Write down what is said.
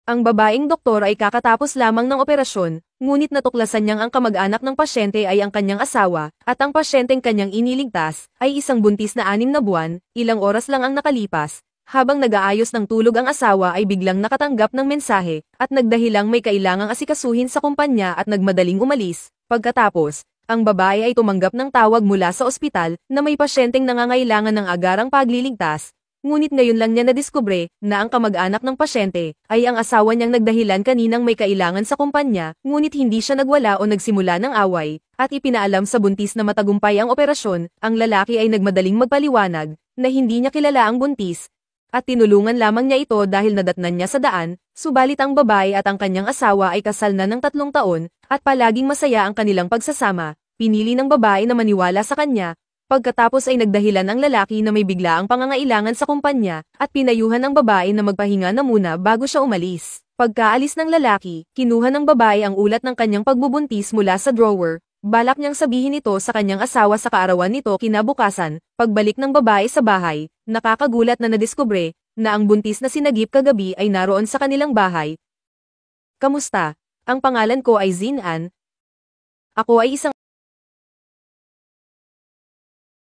Ang babaeng doktor ay kakatapos lamang ng operasyon, ngunit natuklasan niyang ang kamag-anak ng pasyente ay ang kanyang asawa, at ang pasyenteng kanyang iniligtas, ay isang buntis na 6 na buwan, ilang oras lang ang nakalipas. Habang nag-aayos ng tulog ang asawa ay biglang nakatanggap ng mensahe, at nagdahilang may kailangang asikasuhin sa kumpanya at nagmadaling umalis. Pagkatapos, ang babae ay tumanggap ng tawag mula sa ospital na may pasyenteng nangangailangan ng agarang pagliligtas. Ngunit ngayon lang niya nadiskubre na ang kamag-anak ng pasyente ay ang asawa niyang nagdahilan kaninang may kailangan sa kumpanya, ngunit hindi siya nagwala o nagsimula ng away, at ipinaalam sa buntis na matagumpay ang operasyon. Ang lalaki ay nagmadaling magpaliwanag na hindi niya kilala ang buntis, at tinulungan lamang niya ito dahil nadatnan niya sa daan. Subalit ang babae at ang kanyang asawa ay kasal na ng 3 taon, at palaging masaya ang kanilang pagsasama. Pinili ng babae na maniwala sa kanya. Pagkatapos ay nagdahilan ang lalaki na may biglaang pangangailangan sa kumpanya, at pinayuhan ang babae na magpahinga na muna bago siya umalis. Pagkaalis ng lalaki, kinuha ng babae ang ulat ng kanyang pagbubuntis mula sa drawer. Balak niyang sabihin ito sa kanyang asawa sa kaarawan nito kinabukasan. Pagbalik ng babae sa bahay, nakakagulat na nadiskubre na ang buntis na sinagip kagabi ay naroon sa kanilang bahay. Kamusta? Ang pangalan ko ay Zinan. Ako ay isang